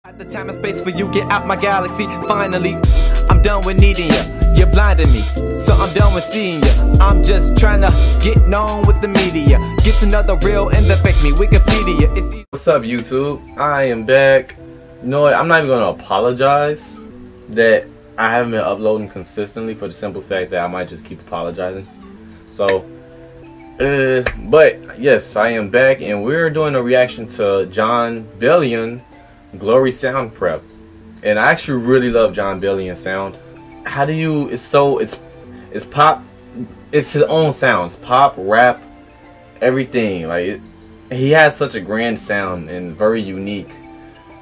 At the time and space for you, get out my galaxy. Finally, I'm done with needing you. You're blinding me, so I'm done with seeing you. I'm just trying to get known with the media. Get to know the real and the fake me. Wikipedia. What's up, YouTube? I am back. You know what? I'm not even gonna apologize that I haven't been uploading consistently, for the simple fact that I might just keep apologizing. So, but yes, I am back, and we're doing a reaction to Jon Bellion Glory sound prep. And I actually really love Jon Bellion's sound. How do you, it's pop, it's his own sounds, pop, rap, everything. Like he has such a grand sound and very unique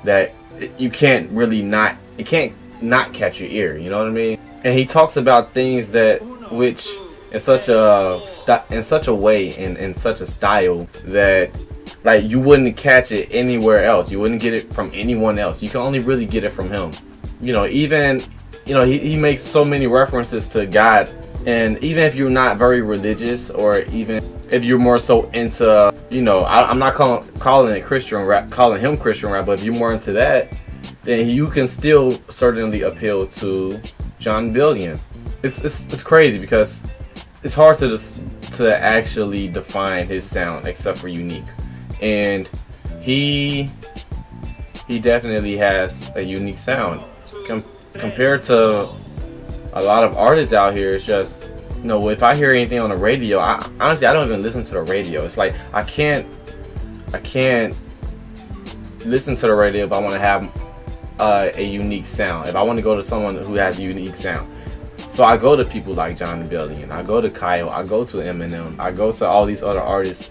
that you can't really not, it can't not catch your ear, you know what I mean? And he talks about things that which in such a way, in such a style that like you wouldn't catch it anywhere else. You wouldn't get it from anyone else. You can only really get it from him. You know, even, you know, he makes so many references to God. And even if you're not very religious, or even if you're more so into, you know, I'm not calling it Christian rap, calling him Christian rap, but if you're more into that, then you can still certainly appeal to Jon Bellion. It's crazy because it's hard to actually define his sound except for unique. And he definitely has a unique sound compared to a lot of artists out here. It's just, you know, if I hear anything on the radio, honestly I don't even listen to the radio. It's like I can't listen to the radio if I want to have a unique sound. If I want to go to someone who has a unique sound, so I go to people like Jon Bellion, I go to Kyle, I go to Eminem, I go to all these other artists,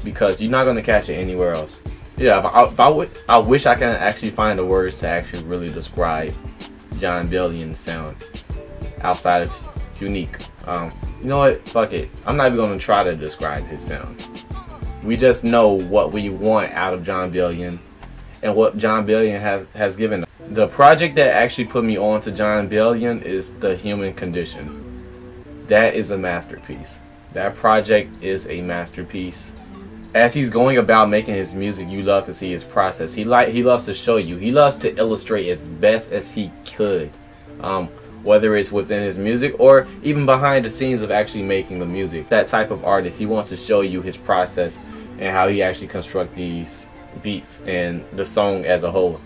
because you're not going to catch it anywhere else. Yeah, I wish I can actually find the words to actually really describe Jon Bellion's sound outside of unique. You know what? Fuck it. I'm not even going to try to describe his sound. We just know what we want out of Jon Bellion and what Jon Bellion has given us. The project that actually put me on to Jon Bellion is The Human Condition. That is a masterpiece. That project is a masterpiece. As he's going about making his music, you love to see his process. He loves to show you. He loves to illustrate as best as he could, whether it's within his music or even behind the scenes of actually making the music. That type of artist, he wants to show you his process and how he actually constructs these beats and the song as a whole.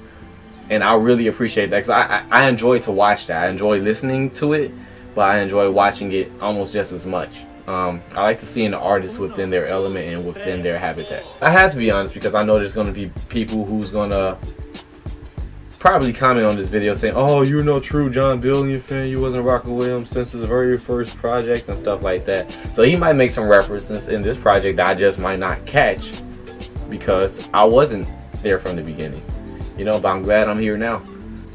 And I really appreciate that, because I enjoy to watch that. I enjoy listening to it, but I enjoy watching it almost just as much. I like to see an artist within their element and within their habitat. I have to be honest, because I know there's going to be people who's going to probably comment on this video saying, oh, you're no true Jon Bellion fan, you wasn't rocking with him since his very first project and stuff like that. So he might make some references in this project that I just might not catch because I wasn't there from the beginning. You know, but I'm glad I'm here now.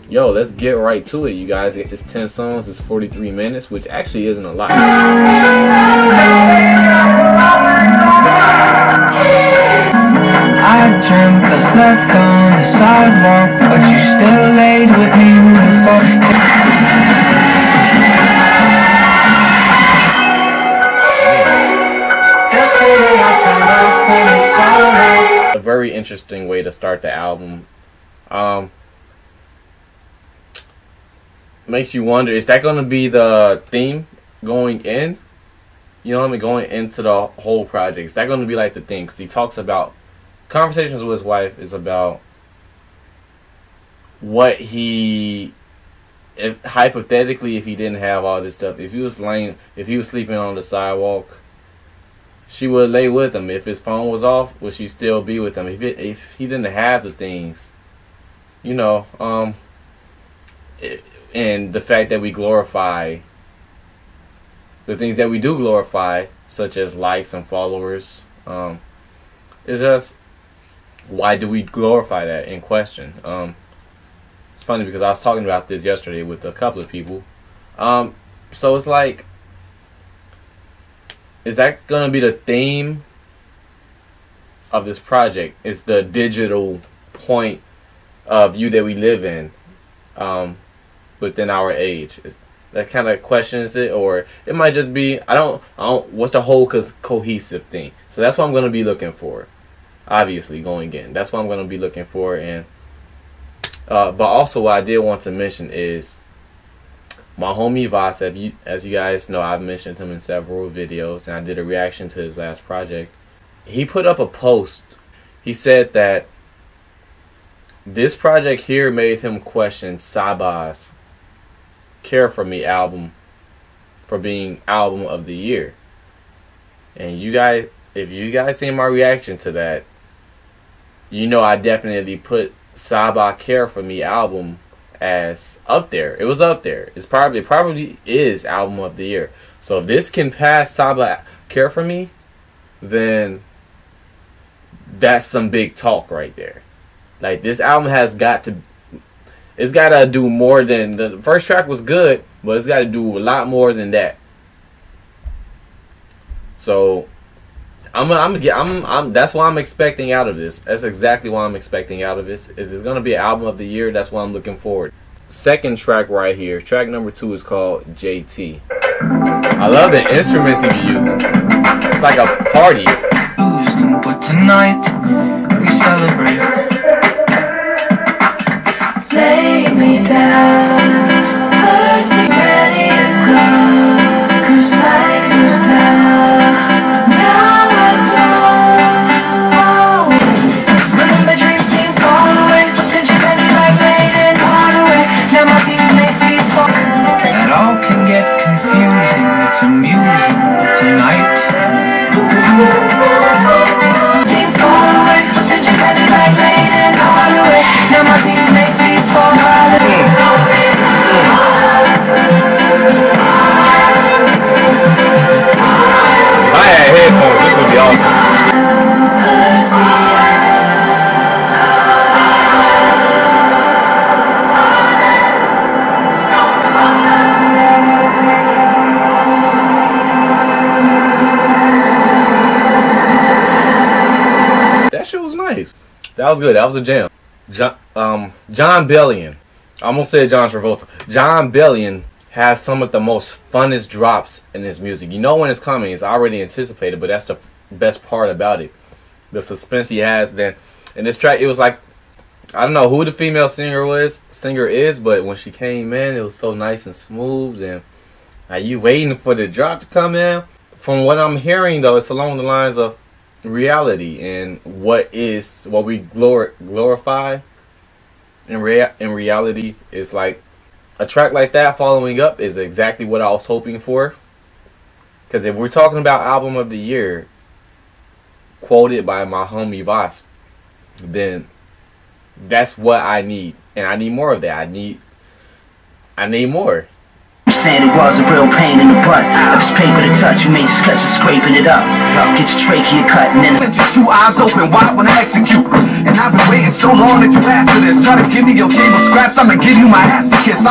Yo, let's get right to it, you guys. It's 10 songs, it's 43 minutes, which actually isn't a lot. I dreamt I slept on the sidewalk, but you still laid with me before. A very interesting way to start the album. Makes you wonder, is that going to be the theme going in? You know what I mean? Going into the whole project. Is that going to be like the theme? Because he talks about conversations with his wife is about what he, if hypothetically, if he didn't have all this stuff, if he was sleeping on the sidewalk, she would lay with him. If his phone was off, would she still be with him? If he didn't have the things, you know, and the fact that we glorify the things that we do glorify, such as likes and followers, it's just, why do we glorify that in question? It's funny because I was talking about this yesterday with a couple of people. So it's like, is that going to be the theme of this project? Is the digital point of view that we live in within our age? That kind of questions it, or it might just be, I don't what's the whole cohesive thing? So that's what I'm going to be looking for, obviously, going in. That's what I'm going to be looking for, and But also what I did want to mention is my homie Voss. As you guys know, I've mentioned him in several videos, and I did a reaction to his last project. He put up a post. He said that this project here made him question Saba's Care For Me album for being album of the year. And you guys, if you guys seen my reaction to that, you know I definitely put Saba Care For Me album as up there. It was up there. It probably is album of the year. So if this can pass Saba Care For Me, then that's some big talk right there. Like, this album has got to, it's got to do more than, the first track was good, but it's got to do a lot more than that. So that's what I'm expecting out of this. That's exactly what I'm expecting out of this. If it's gonna be an album of the year, that's what I'm looking forward. Second track right here, track number 2 is called JT. I love the instruments he's using. It's like a party. But tonight we celebrate. Lay me down, put me ready to go. 'Cause I was down, now I've known. Remember dreams seem far away, was pinching pennies like rain and Hardaway. Now my beats make these fall. That all can get confusing, it's amusing, but tonight seem far away, was pinching pennies like rain and Hardaway. Now my beats make these fall. I had headphones. This would be awesome. That shit was nice. That was good. That was a jam. Jon Bellion. I almost said John Travolta. Jon Bellion has some of the most funnest drops in his music. You know when it's coming. It's already anticipated, but that's the best part about it. The suspense he has. Then in this track, it was like, I don't know who the female singer is, but when she came in, it was so nice and smooth. And are you waiting for the drop to come in? From what I'm hearing, though, it's along the lines of reality and what we glorify. In reality, it's like a track like that following up is exactly what I was hoping for. Because if we're talking about album of the year, quoted by my homie Voss, then that's what I need, and I need more of that. I need more. Saying it was a real pain in the butt. If it's paper to touch, you may just cut you scraping it up. Get your trachea cut and then your 2 eyes open wide when I execute. And I've been waiting so long that you asked for this. Try to give me your game of scraps, I'ma give you my ass to kiss.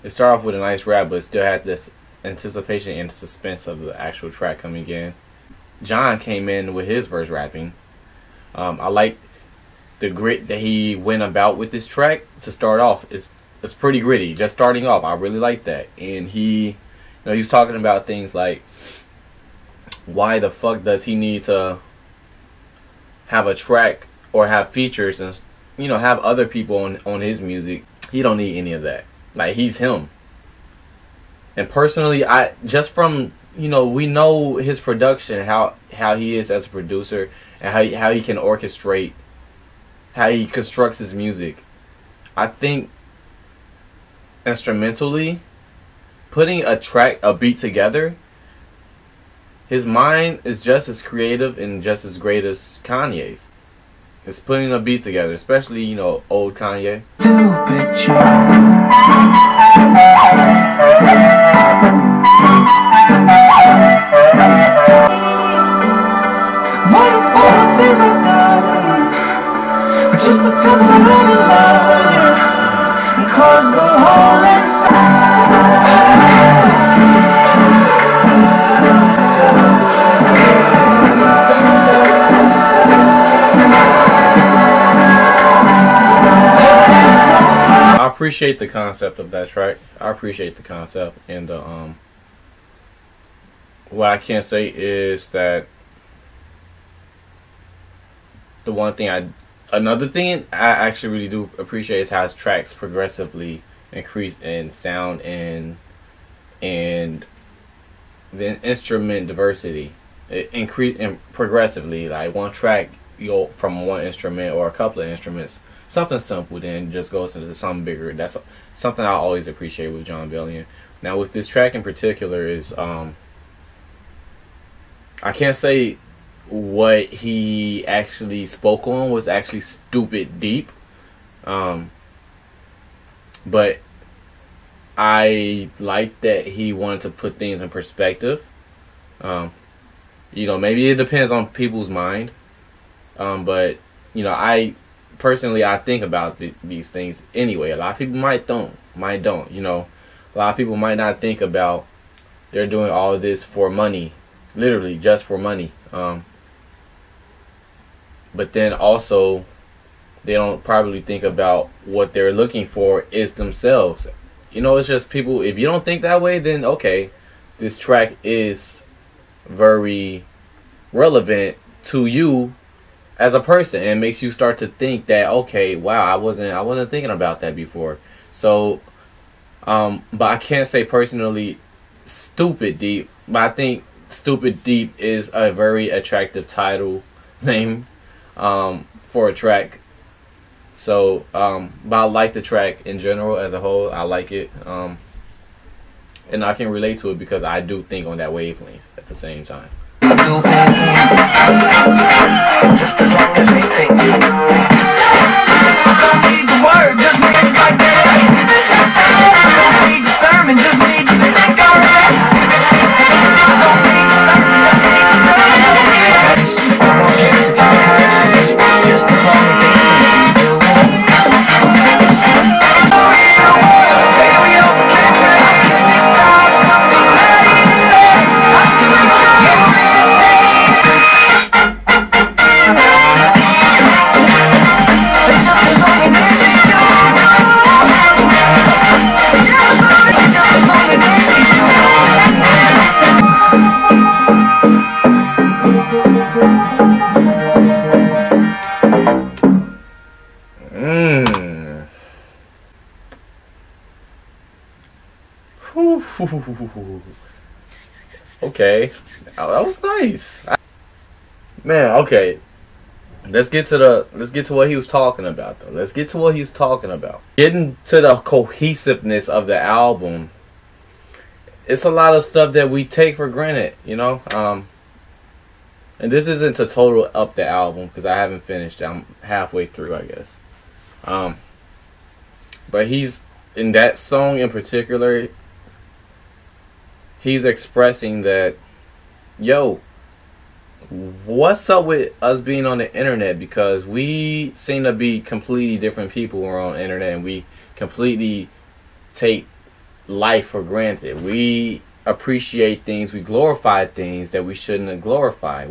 Start off with a nice rap, but still had this anticipation and suspense of the actual track coming in. John came in with his verse rapping. I like the grit that he went about with this track to start off. It's pretty gritty, just starting off. I really like that. And he was talking about things like, why the fuck does he need to have a track or have features and have other people on his music? He don't need any of that. Like, he's him. And personally, we know his production, how he is as a producer, and how he can orchestrate, how he constructs his music. I think instrumentally, putting a beat together, his mind is just as creative and just as great as Kanye's. It's putting a beat together, especially, old Kanye. Things I've done, just the tips of any love, and cause the hole inside. appreciate the concept of that track. I appreciate the concept, and what I can say is that the one thing another thing I actually really do appreciate is how his tracks progressively increase in sound and the instrument diversity. It increase and progressively. Like one track, you go from one instrument or a couple of instruments, something simple, then just goes into something bigger. That's something I always appreciate with Jon Bellion. Now with this track in particular is I can't say what he actually spoke on was actually stupid deep, but I like that he wanted to put things in perspective. You know, maybe it depends on people's mind, but you know, I personally think about these things anyway. A lot of people might don't. You know, a lot of people might not think about they're doing all of this for money, literally just for money. But then also, they don't probably think about what they're looking for is themselves. You know, it's just people. If you don't think that way, then okay, this track is very relevant to you as a person, and makes you start to think that, okay, wow, I wasn't thinking about that before. So, but I can't say personally stupid deep, but I think stupid deep is a very attractive title name for a track. So, but I like the track in general as a whole. I like it, and I can relate to it because I do think on that wavelength at the same time. Just as long as they think you do. Don't need the word, just need it like that. Don't need the sermon, just need to think alright. Don't need the sermon, just need the sermon. I don't care if it's hard, just as long as they think you do. Okay, that was nice, man. Okay, let's get to what he was talking about, though. Let's get to what he was talking about. Getting to the cohesiveness of the album. It's a lot of stuff that we take for granted, you know. And this isn't to total up the album because I haven't finished. I'm halfway through, I guess. But he's in that song in particular. He's expressing that, yo, what's up with us being on the internet? Because we seem to be completely different people when we're on the internet, and we completely take life for granted. We appreciate things, we glorify things that we shouldn't have glorified.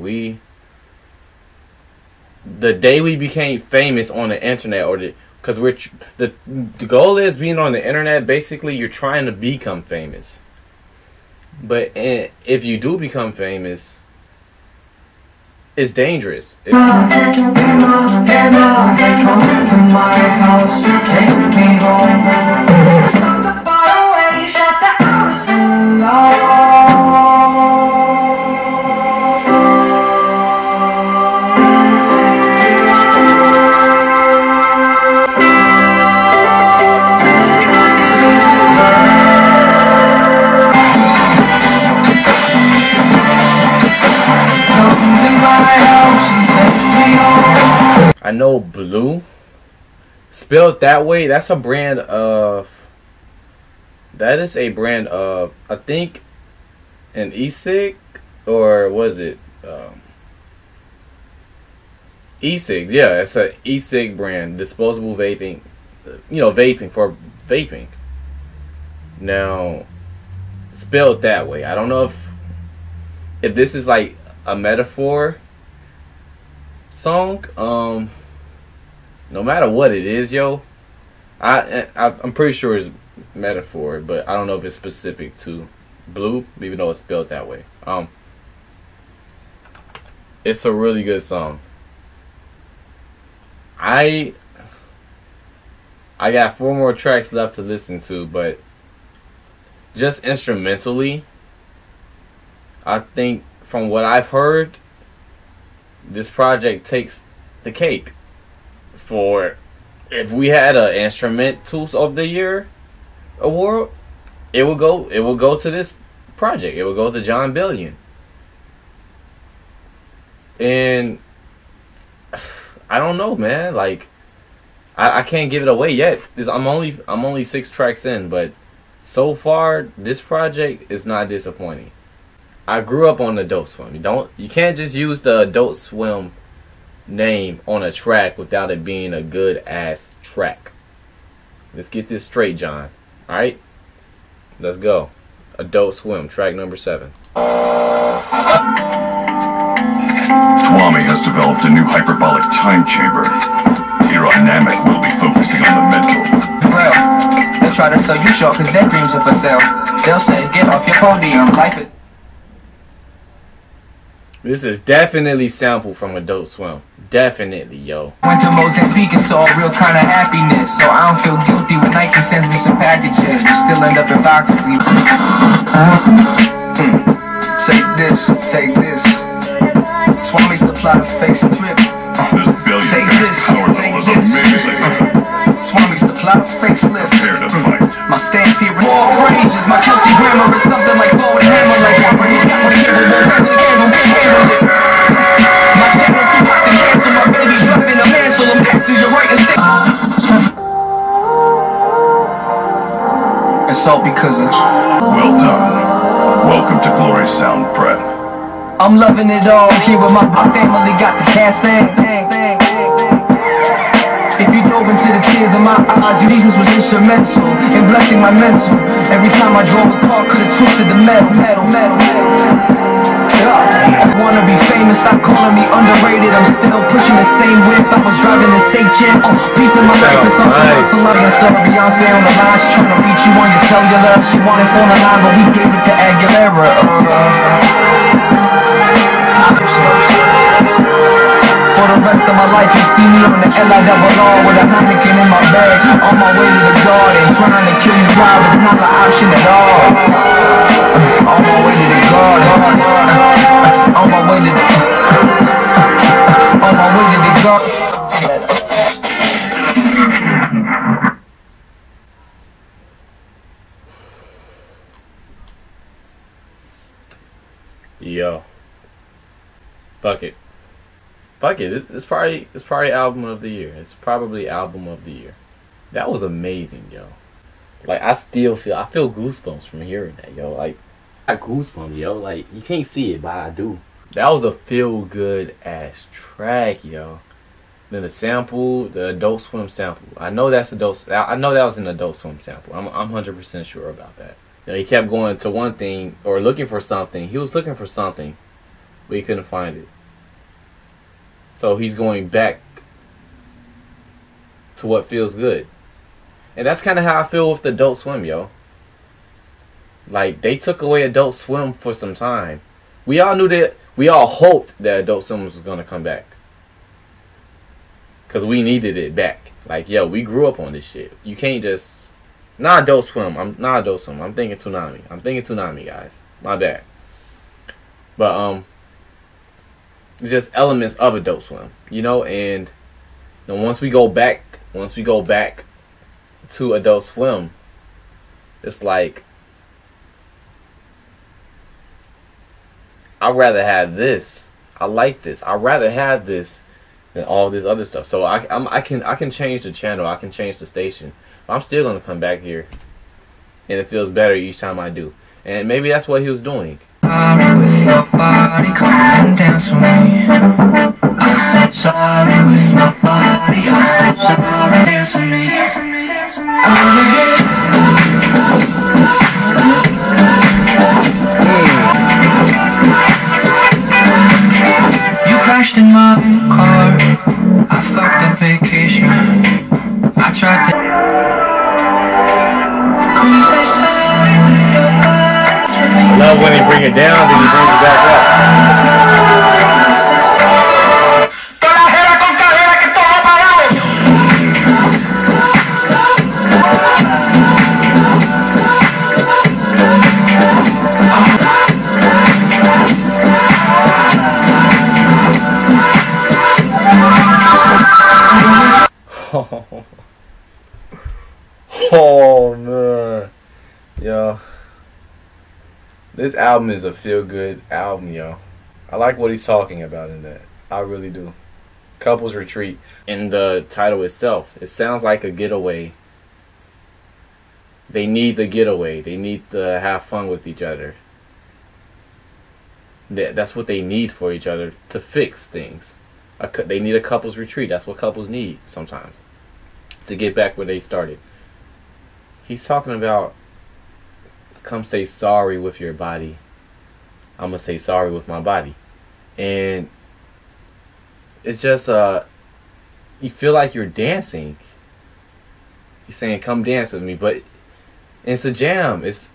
The day we became famous on the internet, because the goal is being on the internet. Basically, you're trying to become famous. But if you do become famous, it's dangerous. They come to my house to take me home. Something far away, shut the house I know Blue, spelled that way, that's a brand of, that is a brand of, I think, an e-cig, or was it, e-cigs, yeah, it's an e-cig brand, disposable vaping, you know, vaping, for vaping. Now, spelled that way, I don't know if this is like a metaphor song. No matter what it is, yo, I'm pretty sure it's metaphor, but I don't know if it's specific to blue, even though it's spelled that way. It's a really good song. I got 4 more tracks left to listen to, but just instrumentally, I think from what I've heard, this project takes the cake. For if we had an Instrumentals of the Year award, it would go to this project. It would go to Jon Bellion. And I don't know, man. Like, I can't give it away yet. I'm only 6 tracks in, but so far this project is not disappointing. I grew up on Adult Swim. You can't just use the Adult Swim name on a track without it being a good ass track. Let's get this straight, John. All right, let's go. Adult Swim, track number 7. Twami has developed a new hyperbolic time chamber. Here on Namek, we'll be focusing on the mental. Well, let's try to sell you short, cause their dreams are for sale. They'll say, get off your podium, life is... This is definitely sampled from Adult Swim. Definitely, yo. Went to Mozambique and saw a real kind of happiness. So I don't feel guilty when Nike sends me some packages. You still end up in boxes. Take this, take this. Swami's the plot of face trip. This Bellion guy's power level is amazing. Swami's the plot of facelift. Prepare to fight. My stance here in all phrases. My Kelsey grammar is something like Thor with a hammer. Like I already got my shit with no handle again. Don't get handled it. My channel too hot to cancel. My baby dropping a mantle. I'm passenger right and stick. It's all because of... Well done. Welcome to Glory Sound Prep. I'm loving it all here with my family. Got the cast thing. If you dove into the tears of my eyes, your Jesus was instrumental in blessing my mental. Every time I drove a car, could've twisted the metal. Yeah. I wanna be famous, stop calling me underrated. I'm still pushing the same whip, I was driving the same jet. Oh, piece of my life is something else. And so Beyonce on the line, she trying to reach you on your cellular. She wanted phone line, but we gave it to Aguilera. For the rest of my life, you see me on the LIRR with a Heineken in my bag, on my way to the garden. Trying to kill you live is not an option at all. On my way to the garden. On my way to the... On my way to the garden. Yo. Fuck it. Fuck it. It's probably album of the year. It's probably album of the year. That was amazing, yo. Like, I feel goosebumps from hearing that, yo. Like, I got goosebumps, yo. Like, you can't see it, but I do. That was a feel good ass track, yo. Then the sample, the Adult Swim sample. I know that's I know that was an Adult Swim sample. I'm 100% sure about that. You know, he kept going to one thing or looking for something. He was looking for something, but he couldn't find it. So he's going back to what feels good. And that's kind of how I feel with Adult Swim, yo. Like, they took away Adult Swim for some time. We all knew that, we all hoped that Adult Swim was going to come back. Because we needed it back. Like, yo, we grew up on this shit. You can't just... Not Adult Swim. I'm thinking Toonami. I'm thinking Toonami, guys. My bad. But, it's just elements of Adult Swim, you know, and you know, once we go back to Adult Swim, it's like I'd rather have this. I like this. I'd rather have this than all this other stuff. So I can change the channel. I can change the station. But I'm still gonna come back here, and it feels better each time I do. And maybe that's what he was doing. Sorry with your body, come and dance with me. I said sorry with my body. I said sorry, dance with me. You crashed in my car. I fucked a vacation. I tried to... love when they bring it down, then he brings it back up. Oh man, yo, this album is a feel-good album, yo. I like what he's talking about in that. I really do. Couples Retreat. In the title itself, it sounds like a getaway. They need the getaway. They need to have fun with each other. That's what they need for each other to fix things. They need a couples retreat. That's what couples need sometimes to get back where they started. He's talking about, come say sorry with your body. I'm going to say sorry with my body. And it's just, you feel like you're dancing. He's saying, come dance with me. But it's a jam. This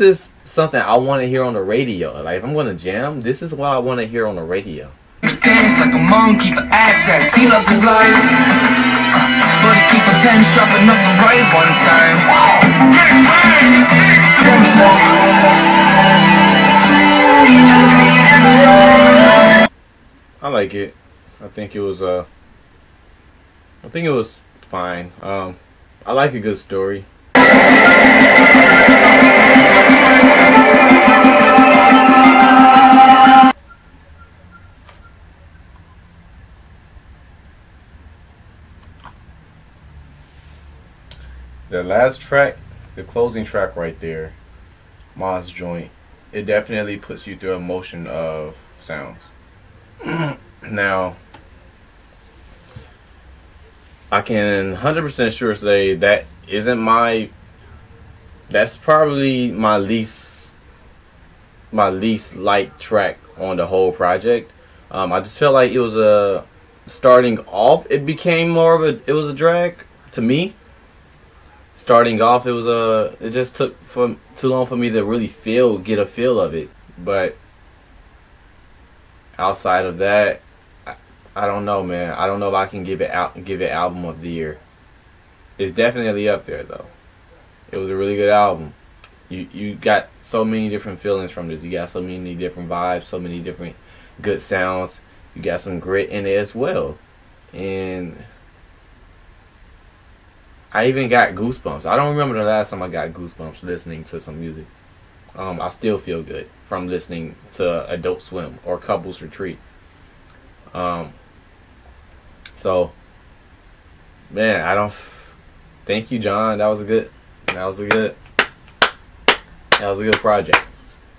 is something I want to hear on the radio. Like, if I'm going to jam, this is what I want to hear on the radio. Dance like a monkey for access. He loves his life, but he keep a pen sharp enough to write one time. I like it. I think it was fine. I like a good story. The last track, the closing track right there, Moss Joint, it definitely puts you through a motion of sounds. Now, I can 100% sure say that's probably my least liked track on the whole project. I just felt like it was starting off, it became more of it was a drag to me. Starting off, it just took too long for me to really get a feel of it. But outside of that, I don't know, man. I don't know if I can give it album of the year. It's definitely up there though. It was a really good album. You got so many different feelings from this. You got so many different vibes, so many different good sounds. You got some grit in it as well. And I even got goosebumps. I don't remember the last time I got goosebumps listening to some music. I still feel good from listening to Adult Swim or Couples Retreat. So, man, thank you, Jon. That was a good project.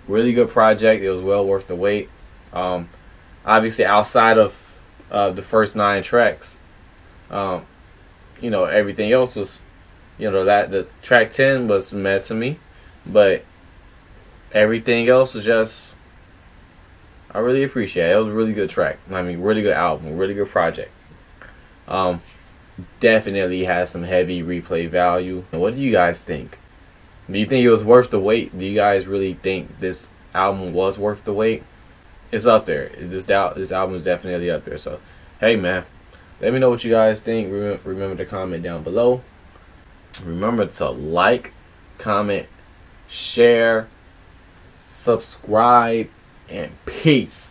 Really good project. It was well worth the wait. Obviously, outside of the first 9 tracks, everything else was, the track 10 was mad to me, but everything else was just, I really appreciate it. It was a really good track. I mean, really good album, really good project. Definitely has some heavy replay value. What do you guys think? Do you think it was worth the wait? Do you guys really think this album was worth the wait? It's up there. This album is definitely up there. So, hey, man. Let me know what you guys think. Remember to comment down below. Remember to like, comment, share, subscribe, and peace.